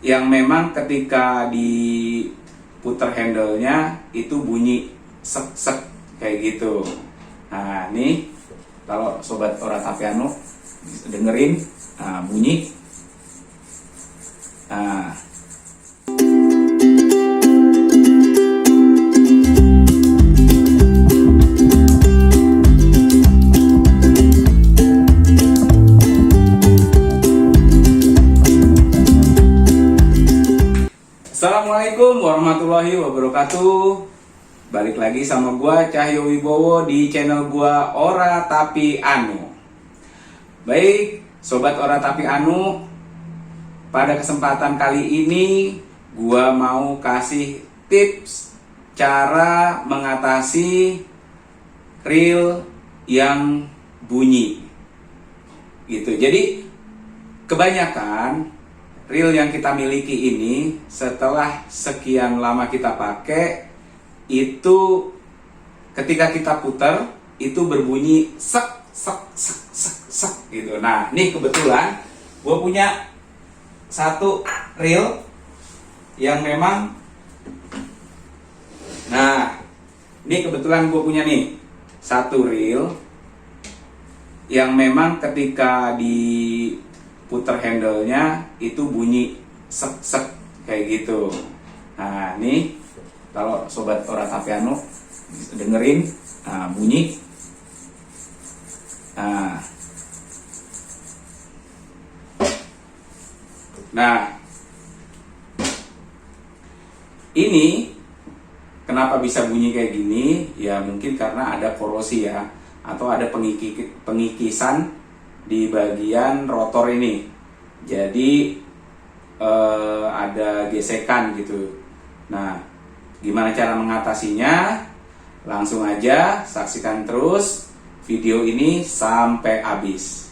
yang memang ketika diputar handle-nya itu bunyi sek sek kayak gitu. Nah, ini kalau sobat Ora Tapi Anu dengerin bunyi. Nah, Assalamualaikum warahmatullahi wabarakatuh. Balik lagi sama gua Cahyo Wibowo di channel gua Ora Tapi Anu. Baik, sobat Ora Tapi Anu, pada kesempatan kali ini gua mau kasih tips cara mengatasi reel yang bunyi. Gitu. Jadi kebanyakan reel yang kita miliki ini setelah sekian lama kita pakai itu ketika kita putar itu berbunyi sek sek sek sek sek gitu. Nah, ini kebetulan gue punya satu reel yang memang, nah ini kebetulan gue punya nih satu reel yang memang ketika putar handle-nya itu bunyi sek sek kayak gitu. Nah, ini kalau sobat Ora Tapi Anu dengerin bunyi. Nah, ini kenapa bisa bunyi kayak gini? Ya mungkin karena ada korosi ya, atau ada pengikisan di bagian rotor ini. Jadi ada gesekan gitu. Nah, gimana cara mengatasinya? Langsung aja saksikan terus video ini sampai habis.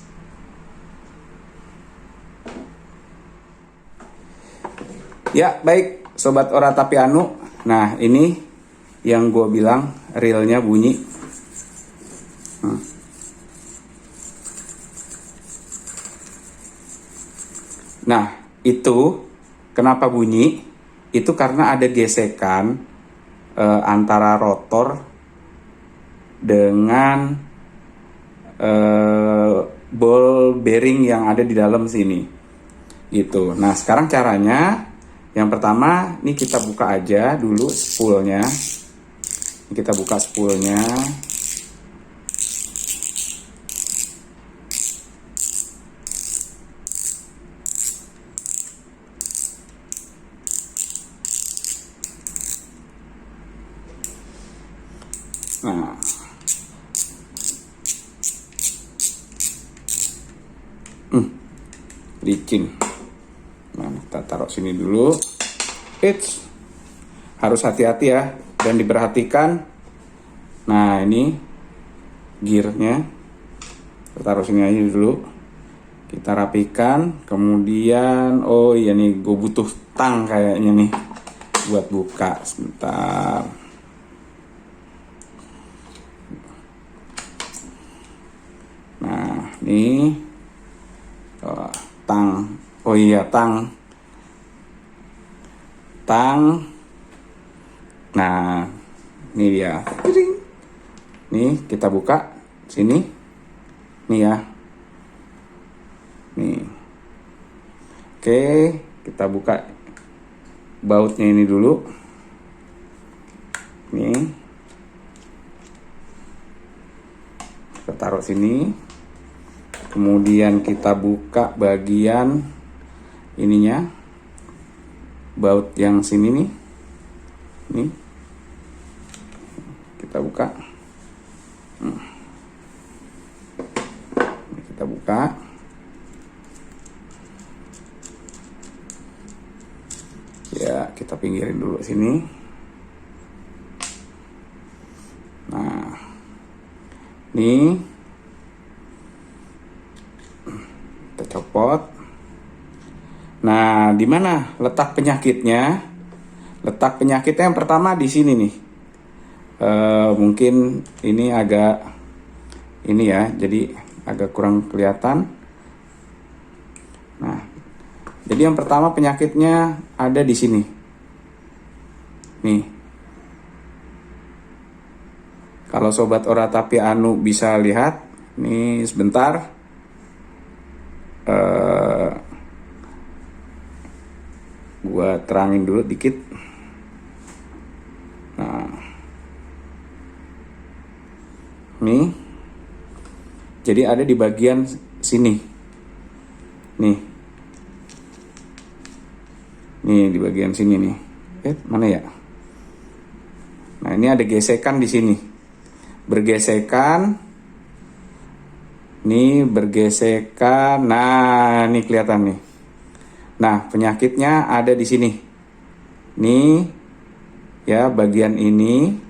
Ya, baik sobat Ora Tapi Anu. Nah, ini yang gue bilang reelnya bunyi. Nah, itu kenapa bunyi? Itu karena ada gesekan antara rotor dengan ball bearing yang ada di dalam sini. Gitu. Nah, sekarang caranya yang pertama, ini kita buka aja dulu spoolnya. Ini kita buka spoolnya. Nah, licin. Nah, kita taruh sini dulu. Harus hati-hati ya dan diperhatikan. Nah, ini gearnya kita taruh sini aja dulu. Kita rapikan. Kemudian, oh iya nih, gue butuh tang kayaknya nih buat buka. Sebentar. Nah, ini tang. Oh iya, tang. Nah, ini dia. Nih, kita buka sini. Nih ya. Nih. Oke, kita buka bautnya ini dulu. Nih. Kita taruh sini. Kemudian kita buka bagian ininya, baut yang sini nih. Nih. Kita buka. Kita buka. Ya, kita pinggirin dulu sini. Nah. Nih. Kita copot. Nah, di mana letak penyakitnya? Letak penyakitnya yang pertama di sini nih. Mungkin ini agak ini ya, jadi agak kurang kelihatan. Nah, Jadi yang pertama penyakitnya ada di sini. Nih. Kalau sobat Oratapi Anu bisa lihat, nih sebentar. Gua terangin dulu dikit. Nah. Nih. Jadi ada di bagian sini. Nih. Nih di bagian sini nih. Mana ya? Nah, ini ada gesekan di sini. Bergesekan. Nih bergesekan. Nah, ini kelihatan nih. Nah, penyakitnya ada di sini. Nih ya, bagian ini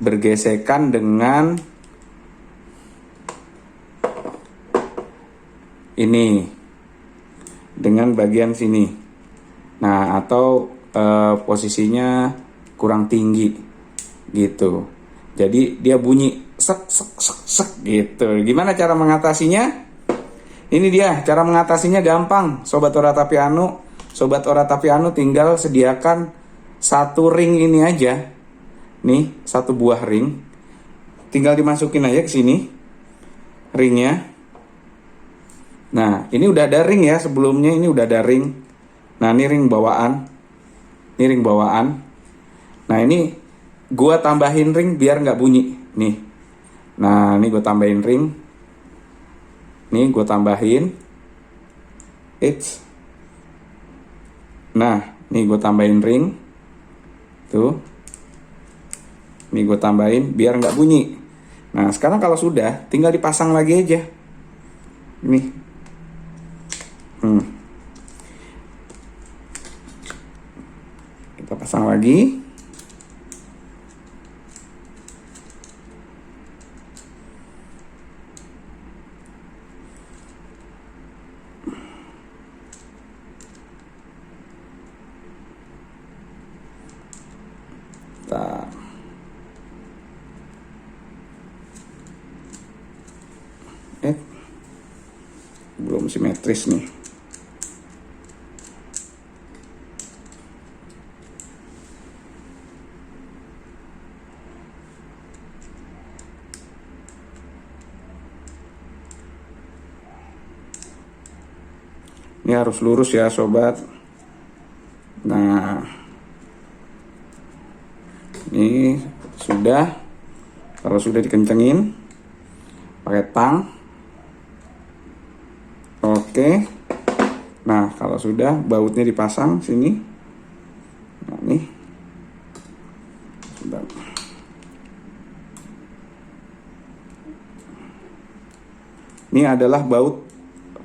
bergesekan dengan ini, dengan bagian sini. Nah, atau posisinya kurang tinggi gitu. Jadi dia bunyi sek sek sek sek gitu. Gimana cara mengatasinya? Ini dia cara mengatasinya, gampang Sobat Oratapi Anu. Sobat Oratapi Anu tinggal sediakan satu ring ini aja. Nih, satu buah ring. Tinggal dimasukin aja ke sini ringnya. Nah, ini udah ada ring ya sebelumnya, ini udah ada ring. Nah, ini ring bawaan. Ini ring bawaan. Nah, ini gua tambahin ring biar nggak bunyi. Nih. Nah, ini gua tambahin ring. Nih, gua tambahin. Nah, nih gua tambahin ring. Tuh. Nih gua tambahin biar nggak bunyi. Nah, sekarang kalau sudah, tinggal dipasang lagi aja. Nih. Kita pasang lagi. Belum simetris nih. Ini harus lurus ya sobat. Nah, ini sudah. Kalau sudah dikencengin pakai tang. Oke. Nah, kalau sudah bautnya dipasang sini. Nah, nih. Sudah. Ini adalah baut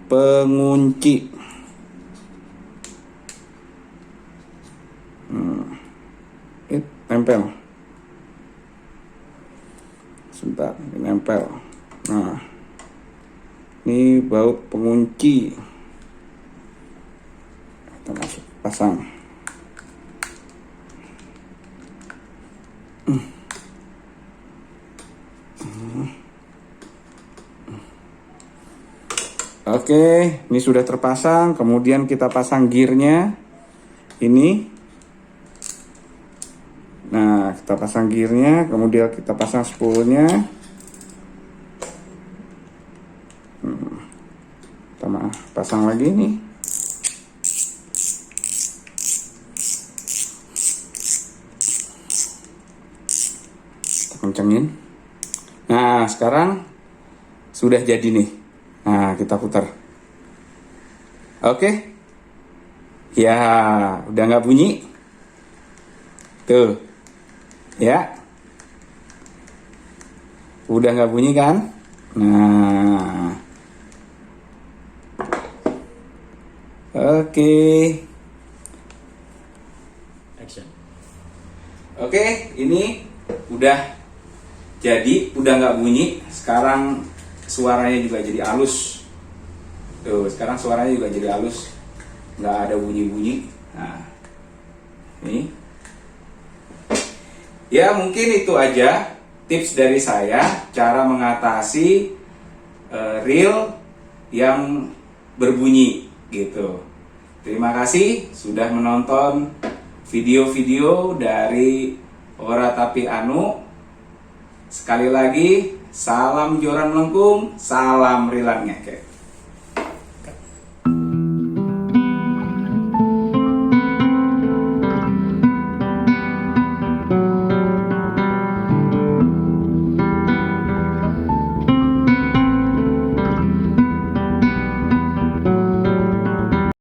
pengunci. Nempel. Sebentar, nempel. Nah, ini baut pengunci. Kita masuk, pasang. Oke, ini sudah terpasang. Kemudian kita pasang gearnya. Ini. Nah, kita pasang gearnya, kemudian kita pasang spoolnya. Kita pasang lagi nih. Kita kencengin. Nah, sekarang sudah jadi nih. Nah, kita putar. Oke. Ya, udah nggak bunyi. Tuh. Ya, udah nggak bunyi kan? Nah, oke. Action. Oke, ini udah jadi, udah nggak bunyi. Sekarang suaranya juga jadi halus. Tuh, sekarang suaranya juga jadi halus, nggak ada bunyi-bunyi. Nah, ini. Ya, mungkin itu aja tips dari saya cara mengatasi reel yang berbunyi. gitu. Terima kasih sudah menonton video-video dari Ora Tapi Anu. Sekali lagi, salam joran melengkung, salam rilang ngekek.